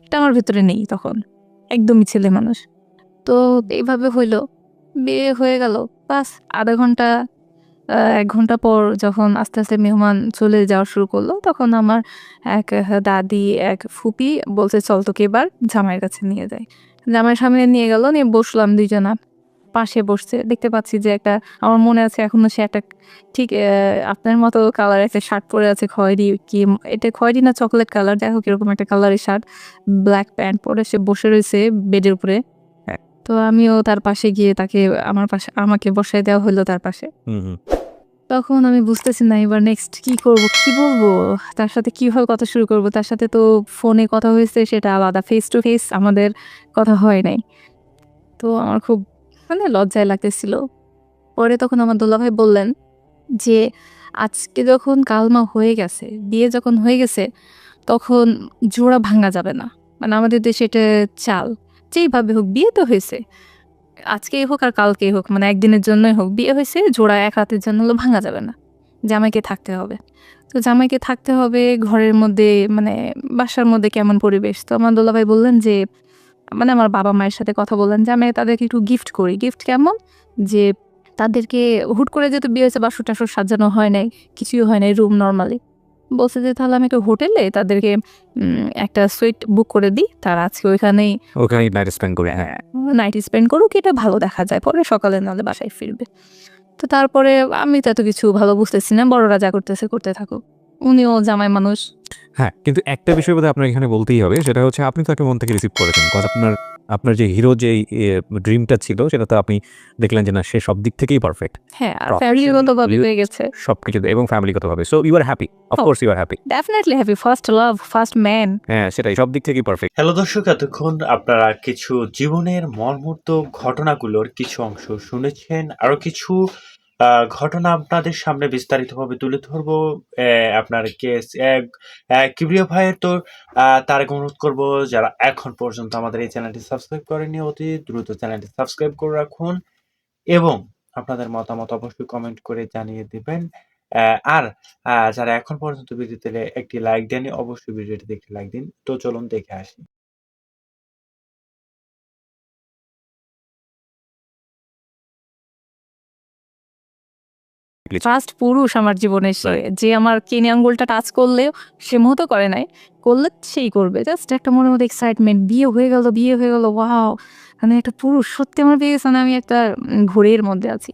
এটা আমার ভেতরে নেই তখন, একদমই ছেলে মানুষ। তো এইভাবে হইলো, বিয়ে হয়ে গেল। বাস আধা ঘন্টা ১ ঘন্টা পর যখন আস্তে, আস্তে মেহমান চলে যাওয়া শুরু করলো, তখন আমার এক দাদি, এক ফুপি বলছে, "চল তোকে এবার জামাইয়ের কাছে নিয়ে যাই।" জামাইয়ের সামনে নিয়ে গেল, নিয়ে বসলাম ২ জনা। পাশে বসছে। দেখতে পাচ্ছি যে একটা, আমার মনে আছে এখনো, সে একটা ঠিক আপনার মতো কালারের একটা শার্ট পরে আছে, খয়েরি কি এটা খয়েরি না চকোলেট কালার, যাই হোক এরকম একটা কালারের শার্ট, ব্লাক প্যান্ট পরে সে বসে রইছে বেডের উপরে। হ্যাঁ। তো আমিও তার পাশে গিয়ে তাকে আমার পাশে, আমাকে বসায় দেওয়া হলো তার পাশে। তখন আমি বুঝতেছি না এবার নেক্সট কি করব, কি বলবো? তার সাথে কিভাবে কথা শুরু করব? তার সাথে তো ফোনে কথা হয়েছে, সেটা আলাদা। ফেস টু ফেস আমাদের কথা হয় নাই। তো আমার খুব মানে লজ্জায় লাগতেছিল। পরে তখন আমার দুলাভাই বললেন যে, "আজকে যখন কালমা হয়ে গেছে, বিয়ে যখন হয়ে গেছে, তখন জোড়া ভাঙা যাবে না। মানে আমাদের দেশে এটা চাল। যেইভাবে হোক বিয়ে তো হইছে। আজকেই হোক আর কালকেই হোক, মানে একদিনের জন্যই হোক, বিয়ে হইছে, জোড়া এক রাতের জন্য হলেও ভাঙা যাবে না। জামাইকে থাকতে হবে।" তো জামাইকে থাকতে হবে ঘরের মধ্যে, মানে বাসার মধ্যে কেমন পরিবেশ? তো আমার দুলাভাই বললেন যে, মানে আমার বাবা-মায়ের সাথে কথা বললেন যে, আমি তাদেরকে একটু গিফট করি। গিফট কেমন? যে তাদেরকে হুট করে যেহেতু বিয়ে হয়েছে, বাসর-টাসর সাজানো হয় নাই, কিছুই হয় নাই, রুম নরমালি। বলছে যে, "তাহলে আমি একটা হোটেলে তাদেরকে একটা সুইট বুক করে দিই। তারা আজকে ওইখানেই ওখানেই নাইট স্পেন্ড করে। হ্যাঁ। নাইট স্পেন্ড করুক, এটা ভালো দেখা যায়। পরে সকালে নাহলে বাসায় ফিরবে।" তো তারপরে আমি তো এত কিছু ভালো বুঝতেছি না। বড়রা যা করতেছে করতে থাকুক। উনিও জামাই মানুষ। হ্যাঁ, কিন্তু একটা বিষয় বোধহয় আপনার এখানে বলতেই হবে, সেটা হচ্ছে আপনি তো একটা মন থেকে রিসিভ করেছেন। কজ আপনার যে হিরো যেই ড্রিমটা ছিল, সেটা তো আপনি দেখলেন যে না, সে সব দিক থেকেই পারফেক্ট। হ্যাঁ, আর ফ্যামিলিগতভাবে হয়ে গেছে। সবকিছুতে এবং ফ্যামিলিগতভাবে। So you are happy. Of course you are happy. Definitely happy. First love, first man. হ্যাঁ, সেটাই, সব দিক থেকেই পারফেক্ট। হ্যালো দর্শক, এতক্ষণ আপনারা কিছু জীবনের মর্মন্তুদ ঘটনাগুলোর কিছু অংশ শুনেছেন। আরো কিছু ঘটনা আপনাদের সামনে বিস্তারিতভাবে তুলে ধরবো। আপনার কেস কিবরিয়া ভাইয়ের তো তার অনুরোধ করব, যারা এখন পর্যন্ত আমাদের এই চ্যানেলটি সাবস্ক্রাইব করেনি, অতি দ্রুত চ্যানেলটি সাবস্ক্রাইব করে রাখুন এবং আপনাদের মতামত অবশ্যই কমেন্ট করে জানিয়ে দিবেন। আর যারা এখন পর্যন্ত ভিডিওতে একটি লাইক দেননি, অবশ্যই ভিডিওটিতে একটি লাইক দিন। তো চলুন দেখে আসি। ফার্স্ট পুরুষ আমার জীবনে সে, যে আমার কিনে আঙ্গুলটা টাচ করলেও সে মুহূর্ত করে নাই, করলে সেই করবে। জাস্ট একটা মনের মধ্যে এক্সাইটমেন্ট, বিয়ে হয়ে গেল, বিয়ে হয়ে গেল, ওয়াও! মানে একটা পুরুষ সত্যি আমার বিয়ে গেছে, মানে আমি একটা ঘোরের মধ্যে আছি।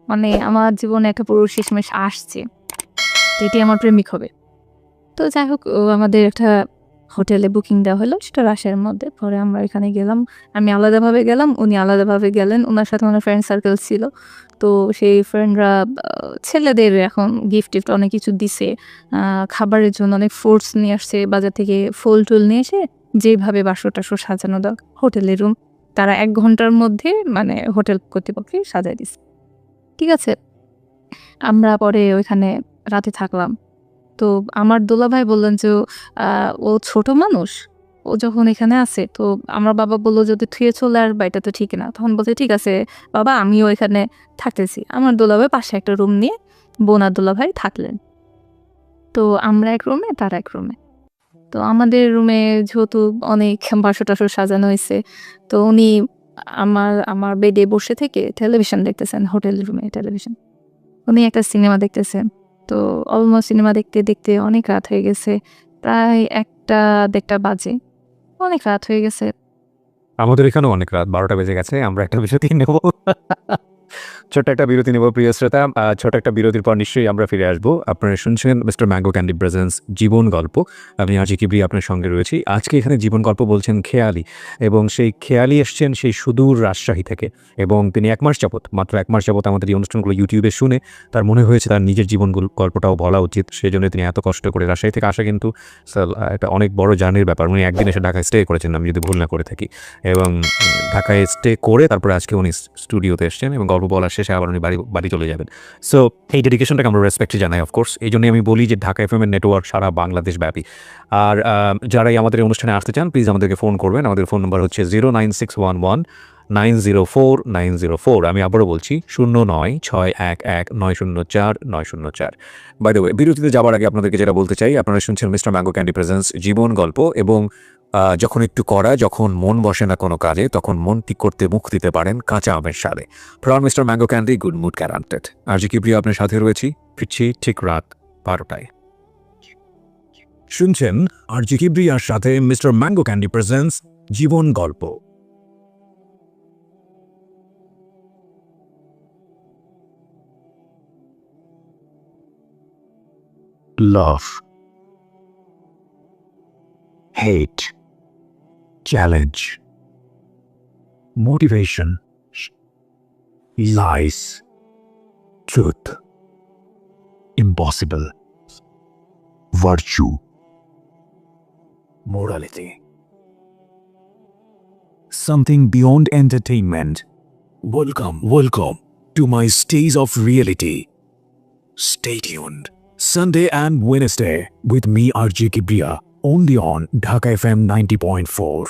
মানে আমার জীবনে একটা পুরুষ শেষমেশ আসছে, এটি আমার প্রেমিক হবে। তো যাই হোক, আমাদের একটা হোটেলে বুকিং দেওয়া হলো, সেটা রাজশাহীর মধ্যে। পরে আমরা এখানে গেলাম। আমি আলাদাভাবে গেলাম, উনি আলাদাভাবে গেলেন। উনার সাথে ওনার ফ্রেন্ড সার্কেল ছিল। তো সেই ফ্রেন্ডরা ছেলেদের এখন গিফট-টিফট অনেক কিছু দিছে। খাবারের জন্য অনেক ফ্রুটস নিয়ে আসছে বাজার থেকে, ফুল-টুল নিয়ে এসে যেভাবে বাসর-টাসর সাজানো দরকার, হোটেলের রুম তারা ১ ঘন্টার মধ্যে, মানে হোটেল কর্তৃপক্ষই সাজায় দিছে। ঠিক আছে? আমরা পরে ওইখানে রাতে থাকলাম। তো আমার দোলাভাই বললেন যে, আ ও ছোট মানুষ। ও যখন এখানে আছে, তো আমার বাবা বলল, "যদি থুয়ে চলে আসবা, এটা তো ঠিক না।" তখন বলছে, "ঠিক আছে বাবা, আমিও এখানে থাকতেছি।" আমার দোলাভাই পাশে একটা রুম নিয়ে বোন আর দোলাভাই থাকলেন। তো আমরা এক রুমে, তারা এক রুমে। তো আমাদের রুমে যেহেতু অনেক বাসর-টাসর সাজানো হইছে, তো উনি আমার বেডে বসে থেকে টেলিভিশন দেখতেছেন, হোটেল রুমে টেলিভিশন। উনি একটা সিনেমা দেখতেছেন। তো অলমোস্ট সিনেমা দেখতে, দেখতে অনেক রাত হয়ে গেছে। প্রায় ১টা-১.৫টা বাজে। অনেক রাত হয়ে গেছে। আমাদের এখানেও অনেক রাত ১২টা বেজে গেছে। আমরা একটা বিরতি নেব। ছোট্ট একটা বিরতি নেব প্রিয় শ্রোতা। ছোট একটা বিরতির পর নিশ্চয়ই আমরা ফিরে আসবো। আপনারা শুনছেন মিস্টার ম্যাঙ্গো ক্যান্ডি প্রেজেন্স জীবন গল্প। আমি আজি কিবরি আপনার সঙ্গে রয়েছি। আজকে এখানে জীবন গল্প বলছেন খেয়ালি, এবং সেই খেয়ালি এসছেন সেই সুদূর রাজশাহী থেকে, এবং তিনি ১ মাস যাবত, মাত্র ১ মাস যাবত আমাদের এই অনুষ্ঠানগুলো ইউটিউবে শুনে তার মনে হয়েছে তার নিজের জীবন গল্পটাও বলা উচিত। সেজন্য তিনি এত কষ্ট করে রাজশাহী থেকে আসা, কিন্তু একটা অনেক বড় জার্নির ব্যাপার। উনি একদিন এসে ঢাকায় স্টে করেছেন, আমি যদি ভুল না করে থাকি, এবং ঢাকায় স্টে করে তারপরে আজকে উনি স্টুডিওতে এসছেন এবং গল্প বলার শেষে আবার উনি বাড়ি চলে যাবেন। সো এই ডেডিকেশনটাকে আমরা রেসপেক্ট জানাই অফকোর্স। এই জন্যই আমি বলি যে ঢাকা এফএম এর নেটওয়ার্ক সারা বাংলাদেশ ব্যাপী। আর যারাই আমাদের এই অনুষ্ঠানে আসতে চান, প্লিজ আমাদেরকে ফোন করবেন। আমাদের ফোন নম্বর হচ্ছে 09611904904। আমি আবারও বলছি 09611904904। বাই দ্য ওয়ে, বিরতিতে যাবার আগে আপনাদেরকে যেটা বলতে চাই, আপনারা শুনছেন মিস্টার ম্যাঙ্গো ক্যান্ডি প্রেজেন্স জীবন গল্প, এবং যখন একটু করা, যখন মন বসে না কোনো কাজে, তখন মন ঠিক করতে মুখ দিতে পারেন কাঁচা আমের স্বাদে। From mister mango candy, good mood guaranteed. আর যে কি প্রিয়, আপনার সাথে রয়েছি, ফিরছি ঠিক রাত 12টায়। শুনছেন আর জি কিবরিয়ার সাথে মিস্টার ম্যাঙ্গো ক্যান্ডি প্রেজেন্টস জীবন গল্প। Love, hate, challenge, motivation, lies, truth, impossible, virtue, morality, something beyond entertainment. Welcome to my stage of reality. Stay tuned. Sunday and Wednesday with me, RJ Kibriya, only on Dhaka FM 90.4.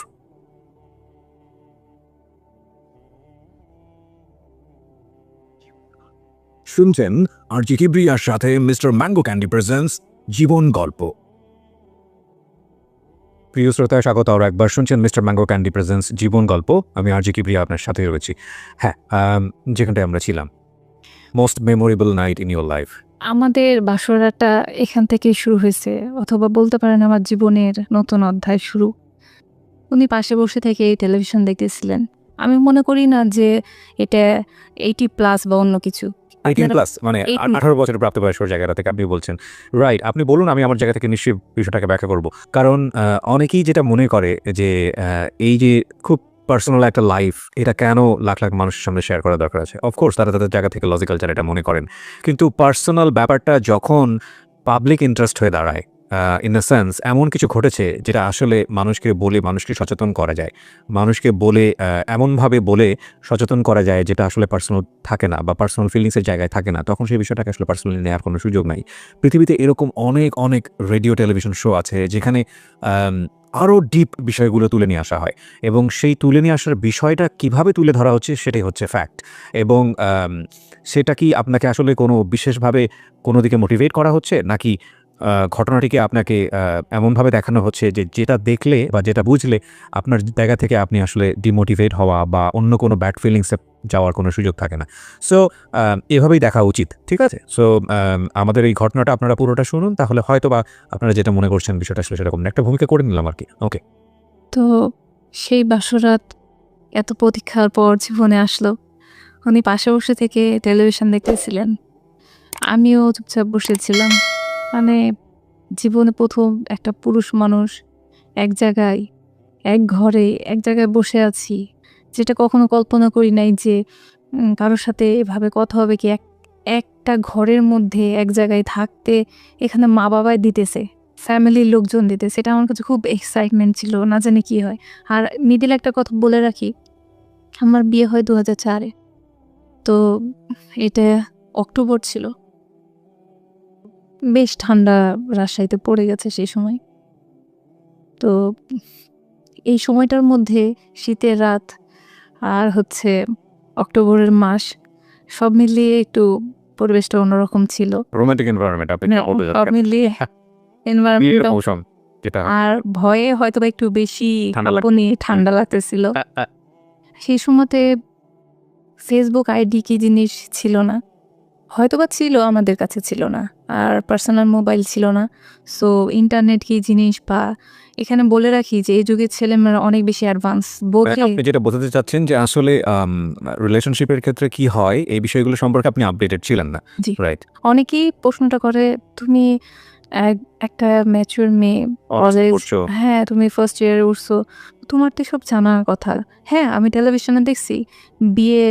শুনছেন RJ কিবরিয়ার সাথে mister mango candy presents জীবন গল্প। প্রিয় শ্রোতা, স্বাগত আরও একবার। শুনছেন মিস্টার ম্যাঙ্গো ক্যান্ডি প্রেজেন্টস জীবন গল্প। আমি RJ কিবরিয়া আপনার সাথে রয়েছি। হ্যাঁ, যেখানটায় আমরা ছিলাম, most memorable night in your life. আমাদের বাসরাটা এখান থেকেই শুরু হয়েছে, অথবা বলতে পারেন আমার জীবনের নতুন অধ্যায় শুরু। উনি পাশে বসে থেকে টেলিভিশন দেখতেছিলেন। আমি মনে করি না যে এটা 80+ বা অন্য কিছু। 18+ মানে 18 18 বছরের প্রাপ্তবয়স্কর জায়গা থেকে আপনি বলছেন, রাইট? আপনি বলুন, আমি আমার জায়গা থেকে নিশ্চয়ই বিষয়টাকে ব্যাখ্যা করব। কারণ অনেকেই যেটা মনে করে যে এই যে খুব পার্সোনাল একটা লাইফ, এটা কেন লাখ লাখ মানুষের সামনে শেয়ার করা দরকার আছে? অফকোর্স তারা তাদের জায়গা থেকে লজিক্যাল এটা মনে করেন, কিন্তু পার্সোনাল ব্যাপারটা যখন পাবলিক ইন্টারেস্ট হয়ে দাঁড়ায়, ইন দ্য সেন্স এমন কিছু ঘটেছে যেটা আসলে মানুষকে বলে মানুষকে সচেতন করা যায়, মানুষকে বলে এমনভাবে বলে সচেতন করা যায় যেটা আসলে পার্সোনাল থাকে না বা পার্সোনাল ফিলিংসের জায়গায় থাকে না, তখন সেই বিষয়টাকে আসলে পার্সোনালি নেওয়ার কোনো সুযোগ নাই। পৃথিবীতে এরকম অনেক অনেক রেডিও টেলিভিশন শো আছে যেখানে আরও ডিপ বিষয়গুলো তুলে নিয়ে আসা হয়, এবং সেই তুলে নিয়ে আসার বিষয়টা কিভাবে তুলে ধরা হচ্ছে সেটাই হচ্ছে ফ্যাক্ট। এবং সেটা কি আপনাকে আসলে কোনো বিশেষভাবে কোনো দিকে মোটিভেট করা হচ্ছে, নাকি ঘটনাটিকে আপনাকে এমনভাবে দেখানো হচ্ছে যে যেটা দেখলে বা যেটা বুঝলে আপনার জায়গা থেকে আপনি আসলে ডিমোটিভেট হওয়া বা অন্য কোনো ব্যাড ফিলিংসে যাওয়ার কোনো সুযোগ থাকে না। সো এভাবেই দেখা উচিত, ঠিক আছে? সো আমাদের এই ঘটনাটা আপনারা পুরোটা শুনুন, তাহলে হয়তো বা আপনারা যেটা মনে করছেন বিষয়টা আসলে সেরকম একটা ভূমিকা করে নিলাম আর কি। ওকে। তো সেই বাসরাত এত প্রতীক্ষার পর জীবনে আসলো। উনি পাশে বসে থেকে টেলিভিশন দেখতেছিলেন, আমিও চুপচাপ বসেছিলাম। মানে জীবনে প্রথম একটা পুরুষ মানুষ এক জায়গায়, এক ঘরে, এক জায়গায় বসে আছি, যেটা কখনো কল্পনা করি নাই যে কারোর সাথে এভাবে কথা হবে। কি একটা ঘরের মধ্যে এক জায়গায় থাকতে, এখানে মা বাবাই দিতেছে, ফ্যামিলির লোকজন দিতেছে। এটা আমার কাছে খুব এক্সাইটমেন্ট ছিল, না জানি কি হয়। আর মিডিল একটা কথা বলে রাখি, আমার বিয়ে হয় 2004-এ। তো এটা অক্টোবর ছিল, বেশ ঠান্ডা রাজশাহীতে পড়ে গেছে সেই সময়। তো এই সময়টার মধ্যে শীতের রাত আর হচ্ছে অক্টোবরের মাস, সব মিলিয়ে একটু পরিবেশটা অন্যরকম ছিল। রোমান্টিক এনভায়রনমেন্ট আপনি বলতে সব যাচ্ছেন। মিলিয়ে বিয়ের এনভায়রনমেন্ট, মৌসুম যেটা আর ভয়ে হয়তো বা একটু বেশি ঠান্ডা কাঁপুনি, ঠান্ডা লাগতেছিল। সেই সময়তে ফেসবুক আইডি কি জিনিস ছিল না, হয়তোবা ছিল, আমাদের কাছে ছিল না। আর পার্সোনাল মোবাইল ছিল না। সো ইন্টারনেট কি জিনিস, বা এখানে বলে রাখি যে এই যুগের ছেলেমেয়েরা অনেক বেশি অ্যাডভান্স বোঝে। আপনি যেটা বোঝাতে চাচ্ছেন যে আসলে রিলেশনশিপের ক্ষেত্রে কি হয় এই বিষয়গুলো সম্পর্কে আপনি আপডেটেড ছিলেন না, জি। রাইট? অনেকেই প্রশ্নটা করে, তুমি একটা ম্যাচিউর মেয়ে, কলেজ, করছো হ্যাঁ তুমি ফার্স্ট ইয়ারে উঠছো, তোমার তো সব জানার কথা। হ্যাঁ, আমি টেলিভিশনে দেখছি বিয়ে,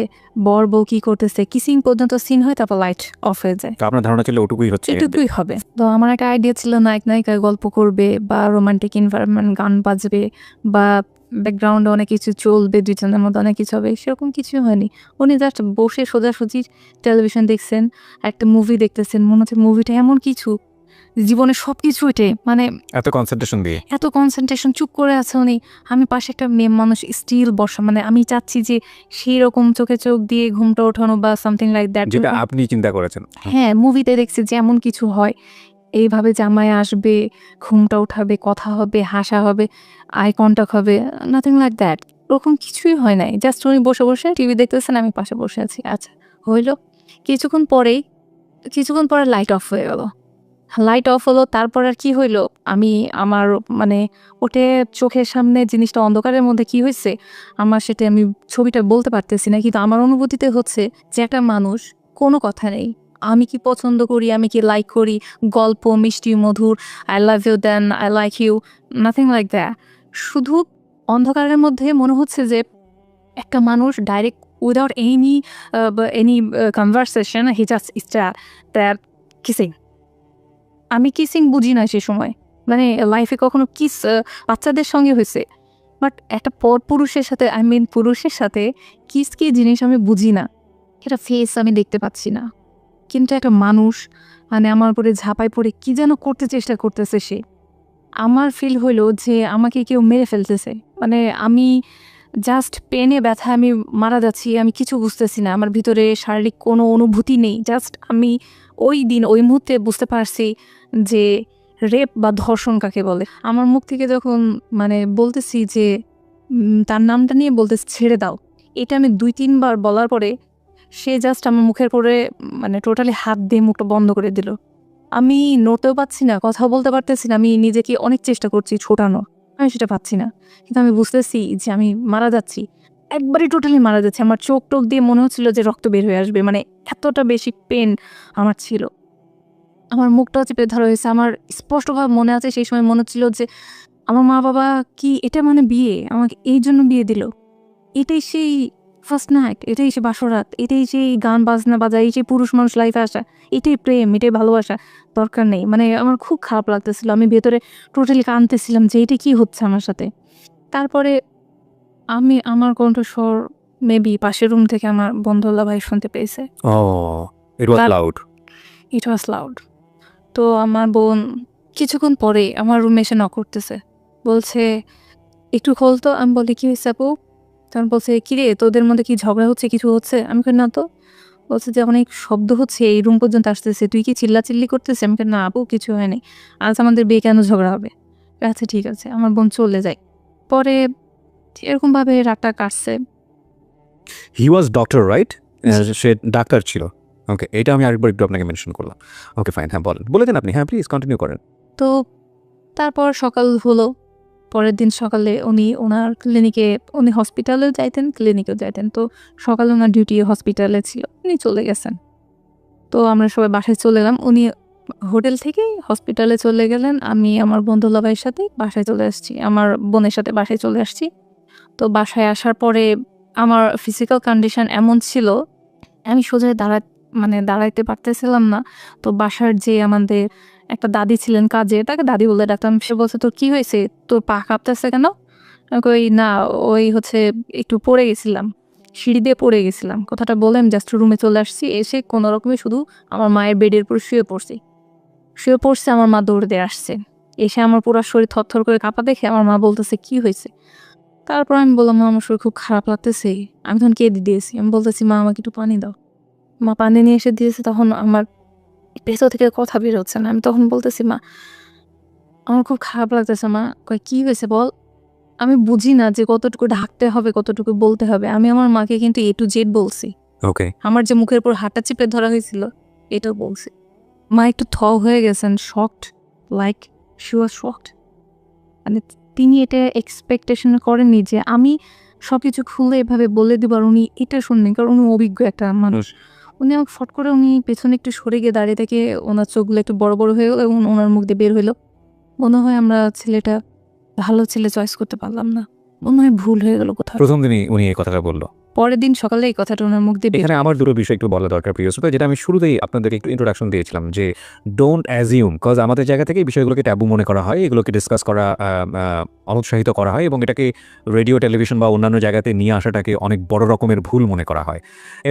বর বউ কি করতেছে, কিসিং পর্যন্ত সিন হয়, তারপর লাইট অফ হয়ে যায়। তো আপনার ধারণা ছিল ওটুকুই হচ্ছে। এটুকুই হবে। তো আমার একটা আইডিয়া ছিল নায়ক নায়িকা গল্প করবে, বা রোমান্টিক এনভায়রনমেন্ট, গান বাজবে, বা ব্যাকগ্রাউন্ডে অনেক কিছু চলবে, দুজনের মধ্যে অনেক কিছু হবে। সেরকম কিছুই হয়নি। উনি জাস্ট বসে সোজাসুজি টেলিভিশন দেখছেন, একটা মুভি দেখতেছেন, মনে হচ্ছে মুভিটা এমন কিছু, জীবনে সব কিছু এটে, মানে এত কনসেন্ট্রেশন দিয়ে এত কনসেন্ট্রেশন, চুপ করে আছে উনি। আমি পাশে একটা মেয়ে মানুষ স্টিল বসা, মানে আমি চাচ্ছি যে সেই রকম চোখে চোখ দিয়ে ঘুমটা ওঠানো বা সামথিং লাইক দ্যাট। যেটা আপনি চিন্তা করেছেন। হ্যাঁ, মুভিতে দেখছি যে এমন কিছু হয়, এইভাবে জামাই আসবে, ঘুমটা উঠাবে, কথা হবে, হাসা হবে, আই কন্টাক্ট হবে, নাথিং লাইক দ্যাট। ওরকম কিছুই হয় নাই। জাস্ট উনি বসে, বসে টিভি দেখতেছেন, আমি পাশে বসে আছি। আচ্ছা, হইল। কিছুক্ষণ পরে লাইট অফ হয়ে গেল। লাইট অফ হলো, তারপর আর কি হইল, আমি আমার মানে ওটে চোখের সামনে জিনিসটা অন্ধকারের মধ্যে কি হয়েছে আমার সেটা আমি ছবিটা বলতে পারতেছি না, কিন্তু আমার অনুভূতিতে হচ্ছে যে একটা মানুষ, কোনো কথা নেই, আমি কি পছন্দ করি, আমি কি লাইক করি, গল্প মিষ্টি মধুর, I love you then I like you, nothing like that. শুধু অন্ধকারের মধ্যে মনে হচ্ছে যে একটা মানুষ direct without any conversation he just start that kissing. আমি কিসিং বুঝি না সে সময়, মানে লাইফে কখনো কিস বাচ্চাদের সঙ্গে হয়েছে, বাট একটা পুরুষের সাথে, আই মিন পুরুষের সাথে কিস কি জিনিস আমি বুঝি না। এটা ফেস আমি দেখতে পাচ্ছি না, কিন্তু একটা মানুষ মানে আমার উপরে ঝাঁপাই পড়ে কি যেন করতে চেষ্টা করতেছে সে। আমার ফিল হইলো যে আমাকে কেউ মেরে ফেলতেছে, মানে আমি জাস্ট পেনে ব্যথা আমি মারা যাচ্ছি, আমি কিছু বুঝতেছি না, আমার ভিতরে শারীরিক কোনো অনুভূতি নেই। জাস্ট আমি ওই দিন ওই মুহূর্তে বুঝতে পারছি যে রেপ বা ধর্ষণ কাকে বলে। আমার মুখ থেকে যখন মানে বলতেছি যে তার নামটা নিয়ে বলতেছি ছেড়ে দাও, এটা আমি 2-3 বার বলার পরে সে জাস্ট আমার মুখের পরে মানে টোটালি হাত দিয়ে মুখটা বন্ধ করে দিল। আমি নড়তেও পারছি না, কথা বলতে পারতেছি না, আমি নিজেকে অনেক চেষ্টা করছি ছোটানো, আমি সেটা পাচ্ছি না, কিন্তু আমি বুঝতেছি যে আমি মারা যাচ্ছি, একবারই টোটালি মারা যাচ্ছে। আমার চোখ টোক দিয়ে মনে হচ্ছিল যে রক্ত বের হয়ে আসবে, মানে এতটা বেশি পেন আমার ছিল। আমার মুখটাও চেপে ধরা হয়েছে। আমার স্পষ্টভাবে মনে আছে সেই সময় মনে হচ্ছিল যে আমার মা বাবা কি এটা মানে বিয়ে, আমাকে এই জন্য বিয়ে দিল, এটাই সেই ফার্স্ট নাইট, এটাই সে বাসরাত, এটাই সেই গান বাজনা বাজা, এই যে পুরুষ মানুষ লাইফে আসা, এটাই প্রেম, এটাই ভালোবাসা, দরকার নেই। মানে আমার খুব খারাপ লাগতেছিল, আমি ভেতরে টোটালি কাঁদতেছিলাম যে এটা কি হচ্ছে আমার সাথে। তারপরে আমার কণ্ঠস্বর মেবি পাশের রুম থেকে আমার বন্ধুল্লা ভাই শুনতে পেয়েছে। ইট ওয়াজ তার- লাউড। ইট ওয়াজ লাউড। তো আমার বোন কিছুক্ষণ পরে আমার রুমে এসে নক করতেছে, বলছে একটু খোল তো। আমি বলি কি হয়েছে আপু? তখন বলছে কিরে তোদের মধ্যে কি ঝগড়া হচ্ছে, কিছু হচ্ছে? আমি কই না তো। বলছে যে অনেক শব্দ হচ্ছে, এই রুম পর্যন্ত আসতেছে, তুই কি চিল্লাচিল্লি করতেছে? আমি কই না আপু কিছু হয়নি, আজ আমাদের বিয়ে কেন ঝগড়া হবে? আচ্ছা ঠিক আছে, আমার বোন চলে যায়। পরে এরকমভাবে রাতটা কাটছে। হি ওয়াজ ডক্টর রাইট? জি। সে ডাক্তার ছিল। ওকে, এটা আমি আরেকবার একটু আপনাকে মেনশন করলাম। ওকে ফাইন, হ্যাঁ বলে দেন আপনি, হ্যাঁ প্লিজ কন্টিনিউ করেন। তো তারপর সকাল হলো, পরের দিন সকালে ওনার ক্লিনিকে, উনি হসপিটালেও যাইতেন ক্লিনিকেও যাইতেন, তো সকালে ওনার ডিউটি হসপিটালে ছিল, উনি চলে গেছেন। তো আমরা সবাই বাসায় চলে এলাম, উনি হোটেল থেকেই হসপিটালে চলে গেলেন, আমি আমার বন্ধুলা ভাইয়ের সাথে বাসায় চলে আসছি, আমার বোনের সাথে বাসায় চলে আসছি। তো বাসায় আসার পরে আমার ফিজিক্যাল কন্ডিশন এমন ছিল, আমি সোজা দাঁড়াইতে পারতেছিলাম না। তো বাসার যে আমাদের একটা দাদি ছিলেন কাজে, তাকে দাদি বলে ডাকতাম। সে বলছে তোর কি হয়েছে, তোর পা কাঁপতেছে কেন? আমি কই না, ওই হচ্ছে একটু পড়ে গেছিলাম, সিঁড়ি দিয়ে পড়ে গেছিলাম, কথাটা বলে আমি জাস্ট রুমে চলে আসছি। এসে কোনো রকমে শুধু আমার মায়ের বেডের উপর শুয়ে পড়ছি। আমার মা দৌড় দিয়ে আসছে, এসে আমার পুরো শরীর থরথর করে কাঁপা দেখে আমার মা বলতেছে কি হয়েছে। তারপর আমি বললাম মা আমার শরীর খুব খারাপ লাগতেছে। আমি তখন কেঁদে দিয়েছি, আমি বলতেছি মা আমাকে একটু পানি দাও। মা পানি নিয়ে এসে দিয়েছে, তখন আমার ভেতর থেকে কথা বের হচ্ছে না। আমি তখন বলতেছি মা আমার খুব খারাপ লাগতেছে। মা কয় কি হয়েছে বল। আমি বুঝি না যে কতটুকু ঢাকতে হবে, কতটুকু বলতে হবে। আমি আমার মাকে কিন্তু A to Z বলছি, ওকে, আমার যে মুখের উপর হাতটা চিপে ধরা হয়েছিল এটাও বলছি। মা একটু হয়ে গেছেন, shocked, like she was shocked. মানে তিনি এটা এক্সপেকটেশন করেননি যে আমি সবকিছু খুলে এভাবে বলে দিব আর উনি এটা শুনবেন, কারণ উনি অভিজ্ঞ একটা মানুষ। উনি আমাকে ফট করে উনি পেছনে একটু সরে গিয়ে দাঁড়িয়ে থেকে ওনার চোখগুলো একটু বড় বড় হয়ে গেলো এবং ওনার মুখ দিয়ে বের হইলো, মনে হয় আমরা ছেলেটা ভালো ছেলে চয়েস করতে পারলাম না, মনে হয় ভুল হয়ে গেল কোথাও। প্রথম দিনই উনি এই কথাটা বললো। পরের দিন সকালে এই কথাটা ওনার মুখ দিয়ে বের এখানে আমার দুটো বিষয় একটু বলা দরকার প্রিয় শ্রোতা, যেটা আমি শুরুতেই আপনাদেরকে একটু ইন্ট্রোডাকশন দিয়েছিলাম যে ডোন্ট অ্যাজিউম, কজ আমাদের জায়গা থেকে এই বিষয়গুলোকে ট্যাবু মনে করা হয়, এগুলোকে ডিসকাস করা অনুৎসাহিত করা হয় এবং এটাকে রেডিও টেলিভিশন বা অন্যান্য জায়গাতে নিয়ে আসাটাকে অনেক বড় রকমের ভুল মনে করা হয়।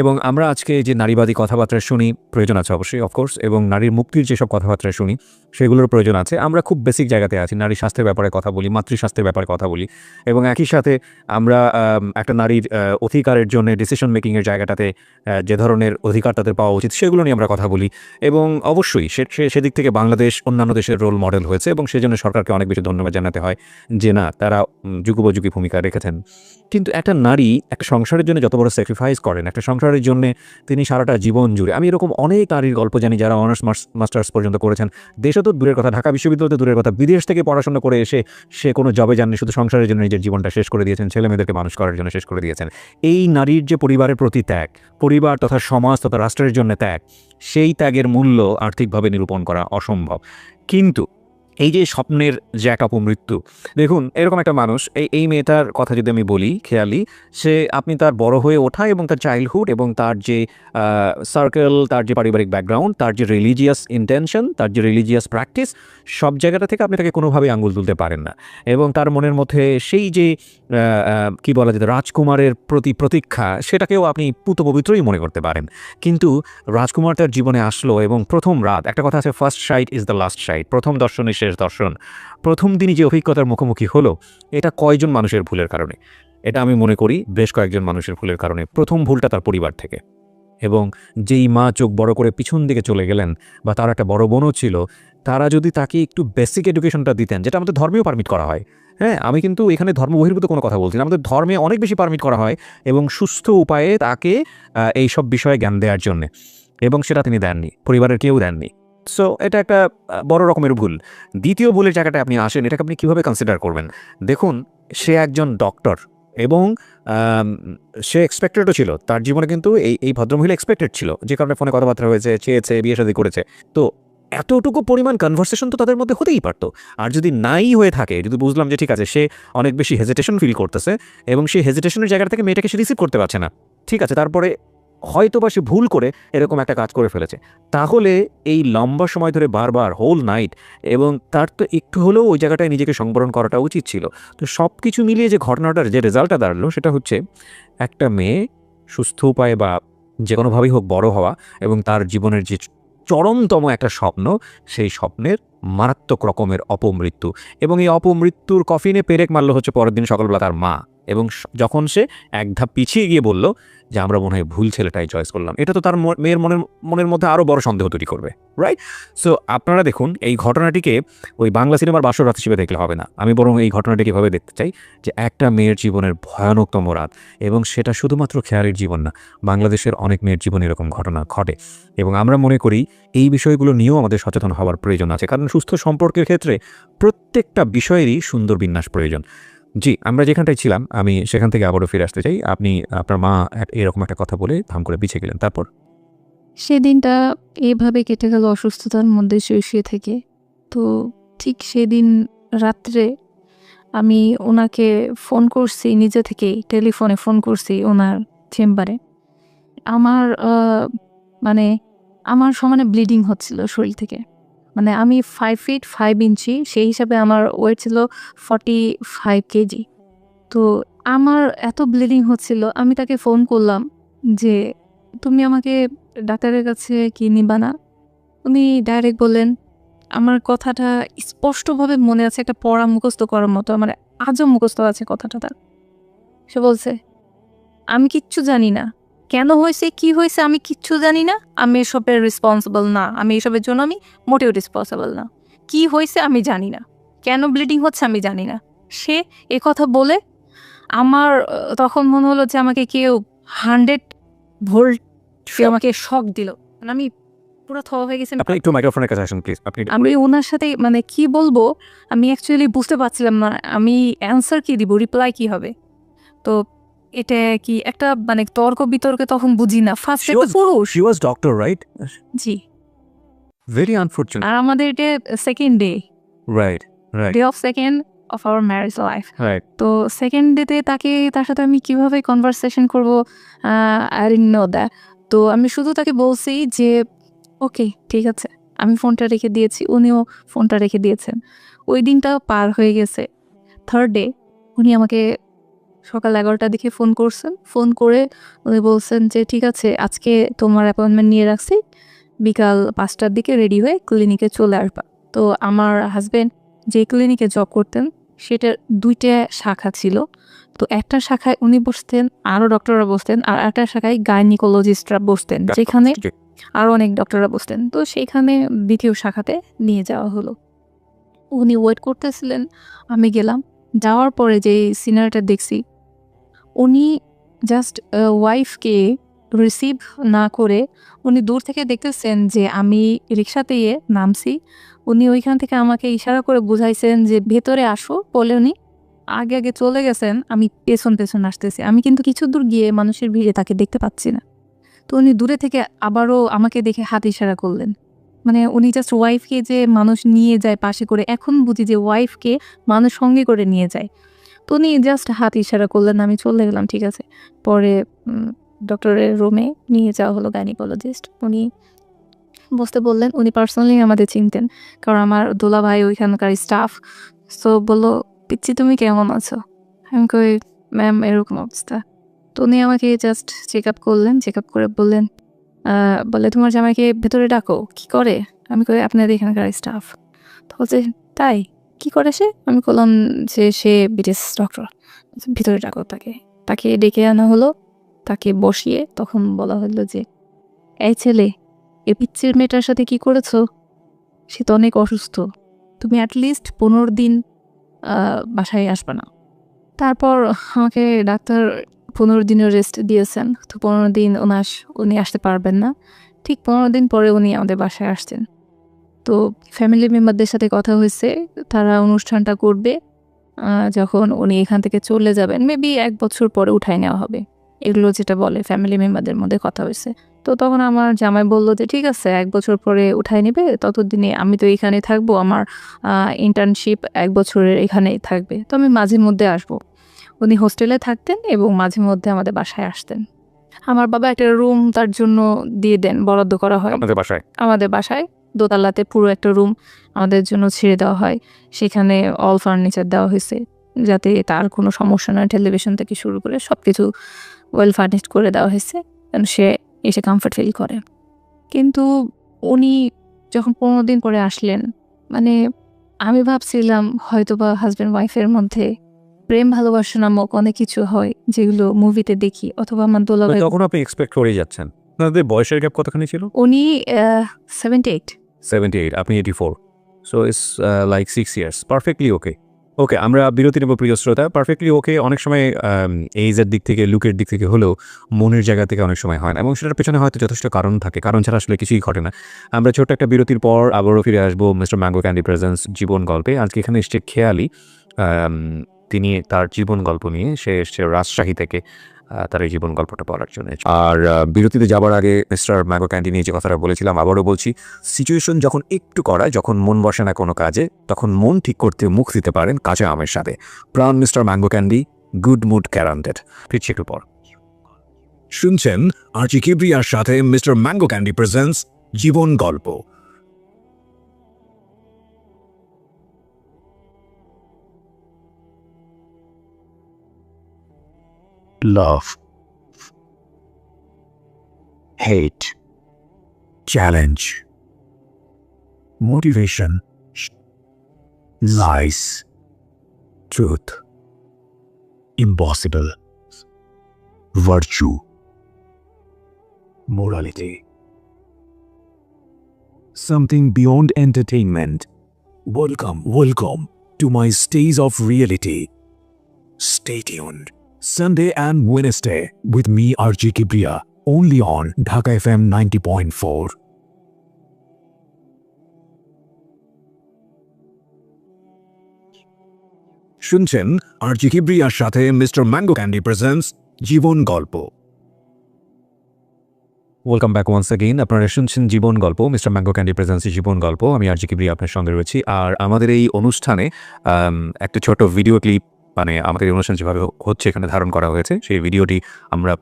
এবং আমরা আজকে যে নারীবাদী কথাবার্তা শুনি, প্রয়োজন আছে অবশ্যই অফকোর্স, এবং নারীর মুক্তির যেসব কথাবার্তা শুনি সেগুলোর প্রয়োজন আছে। আমরা খুব বেসিক জায়গাতে আছি, নারী স্বাস্থ্যের ব্যাপারে কথা বলি, মাতৃস্বাস্থ্যের ব্যাপারে কথা বলি, এবং একই সাথে আমরা একটা নারীর অধিকার সংস্কারের জন্য ডিসিশন মেকিংয়ের জায়গাটাতে যে ধরনের অধিকার তাদের পাওয়া উচিত সেগুলো নিয়ে আমরা কথা বলি। এবং অবশ্যই সেদিক থেকে বাংলাদেশ অন্যান্য দেশের রোল মডেল হয়েছে এবং সেজন্য সরকারকে অনেক বেশি ধন্যবাদ জানাতে হয় যে না, তারা যুগোপযোগী ভূমিকা রেখেছেন। কিন্তু একটা নারী একটা সংসারের জন্য যত বড় স্যাক্রিফাইস করেন, একটা সংসারের জন্য তিনি সারাটা জীবন জুড়ে, আমি এরকম অনেক নারীর গল্প জানি যারা অনার্স মাস্টার্স পর্যন্ত করেছেন, দেশে তো দূরের কথা, ঢাকা বিশ্ববিদ্যালয়তে দূরের কথা, বিদেশ থেকে পড়াশোনা করে এসে সে কোনো জবে যাননি, শুধু সংসারের জন্য নিজের জীবনটা শেষ করে দিয়েছেন, ছেলে মেয়েদেরকে মানুষ করার জন্য শেষ করে দিয়েছেন। এই নারীর যে পরিবারের প্রতি ত্যাগ, পরিবার তথা সমাজ তথা রাষ্ট্রের জন্য ত্যাগ, সেই ত্যাগের মূল্য আর্থিকভাবে নিরূপণ করা অসম্ভব। কিন্তু এই যে স্বপ্নের যে এক অপমৃত্যু, দেখুন এরকম একটা মানুষ, এই মেয়েটার কথা যদি আমি বলি খেয়ালি, আপনি তার বড় হয়ে ওঠা এবং তার চাইল্ডহুড এবং তার যে সার্কেল, তার যে পারিবারিক ব্যাকগ্রাউন্ড, তার যে রিলিজিয়াস ইন্টেনশন, তার যে রিলিজিয়াস প্র্যাকটিস, সব জায়গাটা থেকে আপনি তাকে কোনোভাবেই আঙুল তুলতে পারেন না। এবং তার মনের মধ্যে সেই যে কি বলা যেত রাজকুমারের প্রতি প্রতীক্ষা, সেটাকেও আপনি পুত পবিত্রই মনে করতে পারেন। কিন্তু রাজকুমার তার জীবনে আসলো এবং প্রথম রাত, একটা কথা আছে, first sight is the last sight, প্রথম দর্শনই শেষ দর্শন। প্রথম দিনই যে অভিজ্ঞতার মুখোমুখি হলো, এটা কয়জন মানুষের ভুলের কারণে? এটা আমি মনে করি বেশ কয়েকজন মানুষের ভুলের কারণে। প্রথম ভুলটা তার পরিবার থেকে, এবং যেই মা চোখ বড় করে পিছন দিকে চলে গেলেন, বা তার একটা বড় বোনও ছিল, তারা যদি তাকে একটু বেসিক এডুকেশনটা দিতেন, যেটা আমাদের ধর্মেও পারমিট করা হয়। হ্যাঁ, আমি কিন্তু এখানে ধর্ম বহির্ভূত কোনো কথা বলছি না, আমাদের ধর্মে অনেক বেশি পারমিট করা হয় এবং সুস্থ উপায়ে তাকে এই সব বিষয়ে জ্ঞান দেওয়ার জন্যে, এবং সেটা তিনি দেননি, পরিবারের কেউ দেননি। সো এটা একটা বড় রকমের ভুল। দ্বিতীয় ভুলের জায়গাটা আপনি আসেন, এটাকে আপনি কীভাবে কনসিডার করবেন? দেখুন, সে একজন ডক্টর এবং সে এক্সপেক্টেডও ছিল, তার জীবনে কিন্তু এই ভদ্রমহিলা এক্সপেক্টেড ছিল, যে কারণে ফোনে কথাবার্তা হয়েছে, চেয়েছে, বিয়ে শাদী করেছে। তো এতটুকু পরিমাণ কনভারসেশন তো তাদের মধ্যে হতেই পারতো। আর যদি নাই হয়ে থাকে, যদি বুঝলাম যে ঠিক আছে সে অনেক বেশি হেজিটেশন ফিল করতেছে এবং সেই হেজিটেশনের জায়গা থেকে মেয়েটাকে সে রিসিভ করতে পারছে না, ঠিক আছে, তারপরে হয়তো বা সে ভুল করে এরকম একটা কাজ করে ফেলেছে, তাহলে এই লম্বা সময় ধরে বারবার হোল নাইট, এবং তার তো একটু হলেও ওই জায়গাটায় নিজেকে সংবরণ করাটা উচিত ছিল। তো সব কিছু মিলিয়ে যে ঘটনাটার যে রেজাল্টটা দাঁড়ালো, সেটা হচ্ছে একটা মেয়ে সুস্থ উপায়ে বা যে কোনোভাবেই হোক বড় হওয়া, এবং তার জীবনের যে চরমতম একটা স্বপ্ন, সেই স্বপ্নের মারাত্মক রকমের অপমৃত্যু। এবং এই অপমৃত্যুর কফিনে পেরেক মারল হচ্ছে পরের দিন সকালবেলা তার মা, এবং যখন সে এক ধাপ পিছিয়ে গিয়ে বলল যে আমরা মনে হয় ভুল ছেলেটাই চয়েস করলাম, এটা তো তার মেয়ের মনের মধ্যে আরও বড় সন্দেহ তৈরি করবে, রাইট? সো আপনারা দেখুন, এই ঘটনাটিকে ওই বাংলা সিনেমার বাসর রাত হিসেবে দেখলে হবে না, আমি বরং এই ঘটনাটিকে এভাবে দেখতে চাই যে একটা মেয়ের জীবনের ভয়ানকতম রাত, এবং সেটা শুধুমাত্র খেয়ালের জীবন না, বাংলাদেশের অনেক মেয়ের জীবনে এরকম ঘটনা ঘটে। এবং আমরা মনে করি এই বিষয়গুলো নিয়েও আমাদের সচেতন হওয়ার প্রয়োজন আছে, কারণ সুস্থ সম্পর্কের ক্ষেত্রে প্রত্যেকটা বিষয়েরই সুন্দর বিন্যাস প্রয়োজন। জি, আমরা যেখানটায় ছিলাম আমি সেখান থেকে আবারও ফিরে আসতে চাই। আপনি আপনার মা এরকম একটা কথা বলে ধাম করে পিছিয়ে গেলেন, তারপর? সেদিনটা এভাবে কেটে গেল অসুস্থতার মধ্যে শুয়ে থেকে। তো ঠিক সেদিন রাত্রে আমি ওনাকে ফোন করছি, নিজে থেকেই টেলিফোনে ফোন করছি ওনার চেম্বারে। আমার মানে আমার সমানে ব্লিডিং হচ্ছিল শরীর থেকে। মানে আমি 5 ফিট 5 ইঞ্চি, সেই হিসাবে আমার ওয়েট ছিল 45 কেজি। তো আমার এত ব্লিডিং হচ্ছিল, আমি তাকে ফোন করলাম যে, "তুমি আমাকে ডাক্তারের কাছে কি নিবা না?" উনি ডাইরেক্ট বললেন, আমার কথাটা স্পষ্টভাবে মনে আছে, একটা পড়া মুখস্থ করার মতো, আমার আজও মুখস্থ আছে কথাটা তার। সে বলছে, "আমি কিচ্ছু জানি না। কেন হয়েছে, কি হয়েছে আমি কিচ্ছু জানি না। আমি এসবের রেসপন্সিবল না। আমি এসবের জন্য আমি মোটেও রেসপন্সিবল না। কি হয়েছে আমি জানি না। কেন ব্লিডিং হচ্ছে আমি জানি না।" সে কথা বলে আমার তখন মনে হলো যে আমাকে কেউ 100 ভোল্ট সে আমাকে শক দিল। মানে আমি পুরো থ হয়ে গেছি। আপনি একটু মাইক্রোফোনের কাছে আসুন প্লিজ। আমি ওনার সাথে মানে কি বলবো আমি অ্যাকচুয়ালি বুঝতে পারছিলাম না আমি অ্যান্সার কি দিব, রিপ্লাই কি হবে। তো এটা কি একটা মানে তর্ক বিতর্কে তখন বুঝি না। ফার্স্ট একটা পুরুষ। She was doctor, right? G. Very unfortunate. আর আমাদের এটা second day, Right. Day of second of our marriage life. Right. তো সেকেন্ড ডেতে তার সাথে আমি কিভাবে কনভারসেশন করব, আই ডিডন্ট নো দ্যাট। তো আমি শুধু তাকে বলছি যে ওকে ঠিক আছে, আমি ফোনটা রেখে দিয়েছি, উনিও ফোনটা রেখে দিয়েছেন। ওই দিনটা পার হয়ে গেছে। থার্ড ডে উনি আমাকে সকাল 11টার দিকে ফোন করছেন। ফোন করে উনি বলছেন যে ঠিক আছে, আজকে তোমার অ্যাপয়েন্টমেন্ট নিয়ে রাখছি, বিকাল 5টার দিকে রেডি হয়ে ক্লিনিকে চলে আসবা। তো আমার হাজব্যান্ড যে ক্লিনিকে জব করতেন সেটার 2টা শাখা ছিল। তো একটা শাখায় উনি বসতেন, আরও ডক্টররা বসতেন, আর একটা শাখায় গাইনিকোলজিস্টরা বসতেন, যেখানে আরও অনেক ডক্টররা বসতেন। তো সেইখানে 2য় শাখাতে নিয়ে যাওয়া হলো। উনি ওয়েট করতেছিলেন, আমি গেলাম। যাওয়ার পরে যে সিনারিটা দেখছি, উনি জাস্ট ওয়াইফকে রিসিভ না করে উনি দূর থেকে দেখতেছেন যে আমি রিক্সাতে নামছি। উনি ওইখান থেকে আমাকে ইশারা করে বুঝাইছেন যে ভেতরে আসো বলে উনি আগে আগে চলে গেছেন, আমি পেছন পেছন আসতেছি। আমি কিন্তু কিছু দূর গিয়ে মানুষের ভিড়ে তাকে দেখতে পাচ্ছি না। তো উনি দূরে থেকে আবারও আমাকে দেখে হাত ইশারা করলেন। মানে উনি জাস্ট ওয়াইফকে যে মানুষ নিয়ে যায় পাশে করে, এখন বুঝি যে ওয়াইফকে মানুষ সঙ্গে করে নিয়ে যায়। তো উনি জাস্ট হাত ইশারা করলেন, আমি চলে গেলাম, ঠিক আছে। পরে ডক্টরের রুমে নিয়ে যাওয়া হলো গাইনিকোলজিস্ট। উনি বসতে বললেন। উনি পার্সোনালি আমাদের চিনতেন, কারণ আমার দোলা ভাই ওইখানকার স্টাফ। সো বললো, পিচ্ছি তুমি কেমন আছো? আমি কই, ম্যাম এরকম অবস্থা। তো উনি আমাকে জাস্ট চেক আপ করলেন, চেক আপ করে বললেন, বলে তোমার জামাইকে ভেতরে ডাকো। কি করে? আমি কই, আপনাদের এখানকার স্টাফ। তো বলছে, তাই? কি করে সে? আমি বললাম যে সে বিদেশ ডক্টর, ভিতরে ডাকো তাকে। তাকে ডেকে আনা হলো, তাকে বসিয়ে তখন বলা হলো যে, এই ছেলে, এ পিচ্চির মেয়েটার সাথে কি করেছো? সে তো অনেক অসুস্থ, তুমি অ্যাটলিস্ট 15 দিন বাসায় আসবে না। তারপর আমাকে ডাক্তার 15 দিনের রেস্ট দিয়েছেন। তো 15 দিন উনি আসতে পারবেন না। ঠিক 15 দিন পরে উনি আমাদের বাসায় আসছেন। তো ফ্যামিলি মেম্বারদের সাথে কথা হয়েছে, তারা অনুষ্ঠানটা করবে যখন উনি এখান থেকে চলে যাবেন। মেবি 1 বছর পরে উঠায় নেওয়া হবে, এগুলো যেটা বলে ফ্যামিলি মেম্বারদের মধ্যে কথা হয়েছে। তো তখন আমার জামাই বলল যে ঠিক আছে, 1 বছর পরে উঠায় নেবে, ততদিনে আমি তো এখানে থাকবো, আমার ইন্টার্নশিপ 1 বছরের এখানেই থাকবে, তো আমি মাঝে মধ্যে আসবো। উনি হোস্টেলে থাকতেন এবং মাঝে মধ্যে আমাদের বাসায় আসতেন। আমার বাবা একটা রুম তার জন্য দিয়ে দেন, বরাদ্দ করা হয় আমাদের বাসায়। দোতলাতে পুরো একটা রুম আমাদের জন্য ছেড়ে দেওয়া হয়। সেখানে অল ফার্নিচার দেওয়া হয়েছে, যাতে তার কোনো সমস্যা না, টেলিভিশন থেকে শুরু করে সব কিছু ওয়েল ফার্নিশড করে দেওয়া হয়েছে, যেন সে এসে কমফর্ট ফিল করে। কিন্তু উনি যখন 15 দিন পরে আসলেন, মানে আমি ভাবছিলাম হয়তোবা হাজব্যান্ড ওয়াইফের মধ্যে প্রেম ভালোবাসা নামক অনেক কিছু হয়, যেগুলো মুভিতে দেখি, অথবা আমার দোলাভাই। তখন আপনি এক্সপেক্ট করেই যাচ্ছেন। আপনাদের বয়সের গ্যাপ কতখানি ছিল? উনি 78। 78, আপনি 84, so it's like 6 years. Perfectly okay. Okay, আমরা বিরতি নেব প্রিয় শ্রোতা। পারফেক্টলি ওকে অনেক সময় এইজের দিক থেকে, লুকের দিক থেকে হলেও মনের জায়গা থেকে অনেক সময় হয় না, এবং সেটার পেছনে হয়তো যথেষ্ট কারণ থাকে। কারণ ছাড়া আসলে কিছুই ঘটে না। আমরা ছোট্ট একটা বিরতির পর আবারও ফিরে আসবো মিস্টার ম্যাঙ্গো ক্যান্ডি প্রেজেন্স জীবন গল্পে। আজকে এখানে এসছে খেয়ালি। তিনি তার জীবন গল্প নিয়ে, সে এসছে রাজশাহী থেকে তার এই জীবন গল্পটা বলার জন্য। আর বিরতিতে যাবার আগে মিস্টার ম্যাঙ্গো ক্যান্ডি নিয়ে যে কথাটা বলেছিলাম, আবারও বলছি, সিচুয়েশন যখন একটু করায়, যখন মন বসে না কোনো কাজে, তখন মন ঠিক করতে মুখ দিতে পারেন কাঁচা আমের সাথে। Pran mister mango candy, good mood guaranteed. ফিরছি একটু পর। শুনছেন আরজি কিবরিয়ার সাথে মিস্টার ম্যাঙ্গো ক্যান্ডি প্রেজেন্টস জীবন গল্প। Love, hate, challenge, motivation, lies, truth, impossible, virtue, morality, something beyond entertainment. Welcome to my stage of reality. Stay tuned. Sunday and Wednesday with me, RJ Kibriya, only on Dhaka FM 90.4. শুনছেন RJ কিবরিয়ার সাথে mister mango candy presents জীবন গল্প। Welcome back once again. আপনারা শুনছেন জীবন গল্প, mister mango candy presents জীবন গল্প। আমি আরজি কিবরিয়া আপনার সঙ্গে রয়েছি। আর আমাদের এই অনুষ্ঠানে একটা ছোট ভিডিও ক্লিপ, মানে আমাদের এই অনুষ্ঠান যেভাবে হচ্ছে এখানে ধারণ করা হয়েছে, সেই ভিডিওটি আমরা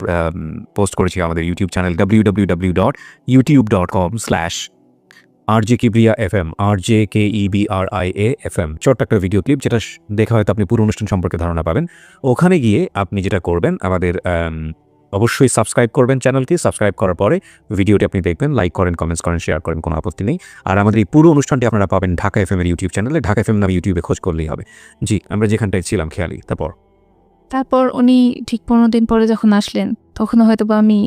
পোস্ট করেছি আমাদের YouTube channel www.youtube.com/RJKibriya FM, RJKEBRIA FM। ছোট্ট একটা ভিডিও ক্লিপ, যেটা দেখে হয়তো আপনি পুরো অনুষ্ঠান সম্পর্কে ধারণা পাবেন। ওখানে গিয়ে আপনি যেটা করবেন, আমাদের অবশ্যই সাবস্ক্রাইব করবেন চ্যানেলটি। সাবস্ক্রাইব করার পরে ভিডিওটি আপনি দেখবেন, লাইক করেন, কমেন্টস করেন, শেয়ার করেন, কোনো আপত্তি নেই। আর আমাদের এই পুরো অনুষ্ঠানটি আপনারা পাবেন ঢাকা এফএম এর ইউটিউব চ্যানেলে। ঢাকা এফএম নামে ইউটিউবে খোঁজ করলেই হবে। জি, আমরা যেখানটায় ছিলাম খেয়ালি। তারপর উনি ঠিক 15 দিন পরে যখন আসলেন, তখনও হয়তোবা আমি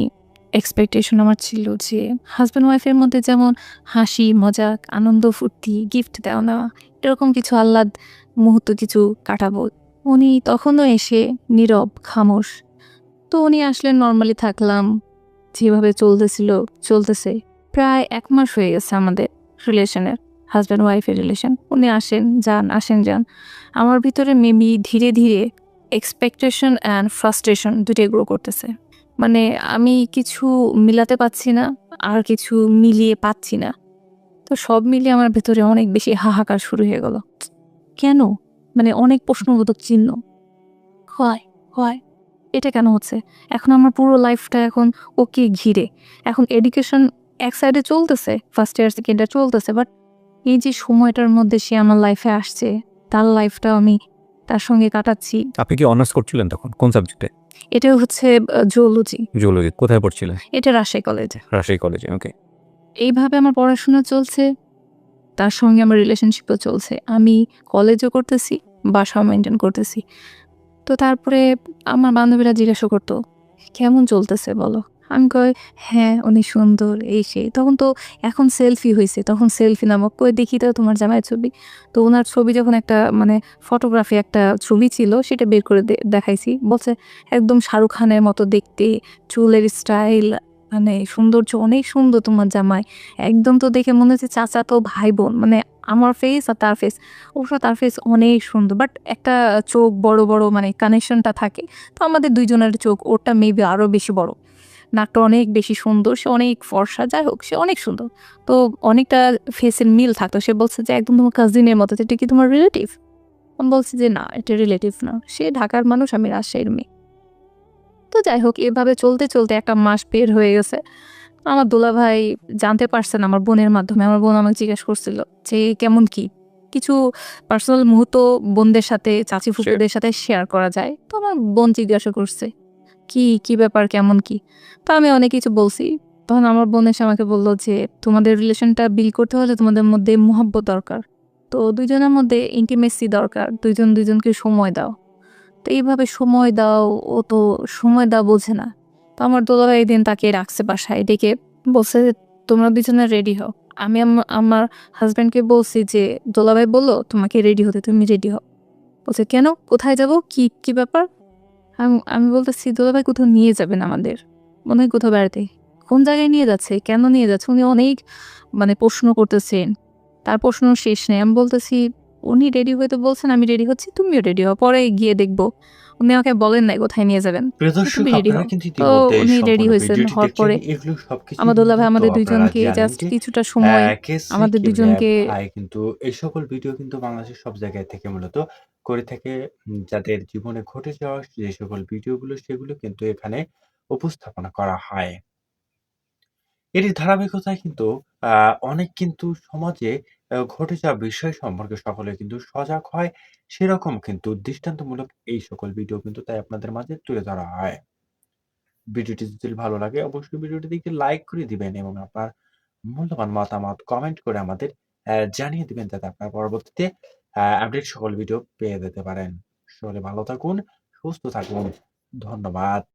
এক্সপেকটেশন আমার ছিল যে হাসব্যান্ড ওয়াইফের মধ্যে যেমন হাসি, মজাক, আনন্দ, ফুর্তি, গিফট দেওয়া নেওয়া, এরকম কিছু আহ্লাদ মুহূর্ত কিছু কাটাবো। উনি তখনও এসে নীরব, খামোশ। তো উনি আসলেন, নর্মালি থাকলাম। যেভাবে চলতেছে। প্রায় 1 মাস হয়ে গেছে আমাদের রিলেশনের, হাসব্যান্ড ওয়াইফের রিলেশন। উনি আসেন, যান। আমার ভিতরে মেবি ধীরে, ধীরে এক্সপেকটেশন অ্যান্ড ফ্রাস্ট্রেশন দুটোই গ্রো করতেছে। মানে আমি কিছু মিলাতে পারছি না, আর কিছু মিলিয়ে পাচ্ছি না। তো সব মিলিয়ে আমার ভেতরে অনেক বেশি হাহাকার শুরু হয়ে গেল। কেন? মানে অনেক প্রশ্নবোধক চিহ্ন। হয়, হয়। এটা কেন হচ্ছে? এখন আমার পুরো লাইফটা এখন ওকে ঘিরে। এখন এডুকেশন এক সাইডে চলতেছে, ফার্স্ট ইয়ার, সেকেন্ড ইয়ার চলতেছে। বাট এই যে সময়টার মধ্যে সে আমার লাইফে আসছে, তার লাইফটাও আমি তার সঙ্গে কাটাচ্ছি। আপনি কি অনার্স করছিলেন তখন? কোন সাবজেক্টে? এটা হচ্ছে জুওলজি। জুওলজি। কোথায় পড়ছিলেন? এটা রাজশাহী কলেজে। রাজশাহী কলেজে। ওকে। এইভাবে আমার পড়াশোনা চলছে, তার সঙ্গে আমার রিলেশনশিপও চলছে। আমি কলেজও করতেছি, বাসাও মেইনটেইন করতেছি। তো তারপরে আমার বান্ধবীরা জিজ্ঞাসা করতো, "কেমন চলতেছে বলো?" আমি কই, "হ্যাঁ, অনেক সুন্দর, এই সেই।" তখন তো এখন সেলফি হইছে। তখন সেলফি নামক, "কই দেখি তো তোমার জামাইয়ের ছবি।" তো উনার ছবি যখন একটা মানে ফটোগ্রাফি একটা ছবি ছিল, সেটা বের করে দেখাইছি। বলছে, "একদম শাহরুখ খানের মতো দেখতে, চুলের স্টাইল, মানে সৌন্দর্য অনেক সুন্দর তোমার জামাই। একদম তো দেখে মনে হচ্ছে চাচাতো ভাই-বোন।" মানে আমার ফেস আর তার ফেস, অবশ্য তার ফেস অনেক সুন্দর। বাট একটা চোখ বড়, বড়, মানে কানেকশনটা থাকে। তো আমাদের ২ জনের চোখ, ওরটা মেবি আরো বেশি বড়। নাকটা অনেক বেশি সুন্দর, সে অনেক ফর্সা। যাই হোক, সে অনেক সুন্দর। তো অনেকটা ফেসের মিল থাকতো। সে বলছে যে, "একদম তোমার কাজিনের মতো। তো এটা কি তোমার রিলেটিভ?" আমি বলছি যে, "না, এটা রিলেটিভ না। সে ঢাকার মানুষ, আমি রাজশাহীর মেয়ে।" তো যাই হোক, এভাবে চলতে 1 মাস বের হয়ে গেছে। আমার দুলাভাই জানতে পারছেন আমার বোনের মাধ্যমে। আমার বোন আমাকে জিজ্ঞেস করছিল যে, "কেমন কি?" কিছু পার্সোনাল মুহূর্ত বোনদের সাথে, চাচী ফুপুদের সাথে শেয়ার করা যায়। তো আমার বোন জিজ্ঞাসা করছে, কি ব্যাপার, কেমন কি?" তো আমি অনেক কিছু বলছি। তখন আমার বোন এসে আমাকে বলল যে, "তোমাদের রিলেশনটা বিল্ড করতে হলে তোমাদের মধ্যে মহব্বত দরকার। তো ২ জনের মধ্যে ইন্টিমেসি দরকার। ২ জন ২ জনকে সময় দাও। তো এইভাবে সময় দাও, ও তো সময় দাও বোঝে না।" তো আমার দুলাভাই একদিন তাকে রাখছে বাসায় ডেকে, বলছে যে, "তোমরা ২ জনে রেডি হও।" আমি আমার হাসব্যান্ডকে বলছি যে, "দুলাভাই বলল তোমাকে রেডি হতে, তুমি রেডি হও।" বলছে, "কেন? কোথায় যাব? কি ব্যাপার?" আমি বলতেছি, "দুলাভাই কোথাও নিয়ে যাবেন আমাদের। মনে হয় কোথাও বেড়াতে।" "কোন জায়গায় নিয়ে যাচ্ছে? কেন নিয়ে যাচ্ছে?" উনি অনেক মানে প্রশ্ন করতেছেন। তার প্রশ্ন শেষ নেই। আমি বলতেছি, "উনি রেডি হইতে বলছেন, আমি রেডি হচ্ছি, তুমিও রেডি হও। পরে গিয়ে দেখব। উনি আমাকে বলেন নাই কোথায় নিয়ে যাবেন। প্রিয় তো দর্শক, তুমি রেডি আপনারা হও।" কিন্তু তো ইতিমধ্যে উনি রেডি সম্পূর্ণ হইছেন। ভিডিওটি হওয়ার দেখলেন। পরে এগুলো সবকিছুই আমার দুলাভাই কিন্তু আমাদের 2 আপনারা জনকে জানেন জাস্ট যে কিছুটা সময় কেসে আমাদের 2 কিবরিয়া জনকে ভাই কিন্তু এই সকল ভিডিও কিন্তু বাংলাদেশের সব জায়গায় থেকে মূলত করে থাকে। যাদের জীবনে ঘটে যাওয়া যে সকল ভিডিওগুলো সেগুলো কিন্তু এখানে উপস্থাপনা করা হয়। এরই ধারাবাহিকতায় কিন্তু অনেক কিন্তু সমাজে ঘটে যাওয়া বিষয় সম্পর্কে সকলে কিন্তু সজাগ হয়। সেরকম কিন্তু দৃষ্টান্তমূলক এই সকল ভিডিও কিন্তু তাই আপনাদের মাঝে তুলে ধরা হয়। ভিডিওটি যদি ভালো লাগে অবশ্যই ভিডিওটিতে একটি লাইক করে দিবেন এবং আপনার মূল্যবান মতামত কমেন্ট করে আমাদের জানিয়ে দিবেন যাতে আপনারা পরবর্তীতে আপডেট সকল ভিডিও পেয়ে যেতে পারেন। সকলে ভালো থাকুন, সুস্থ থাকুন। ধন্যবাদ।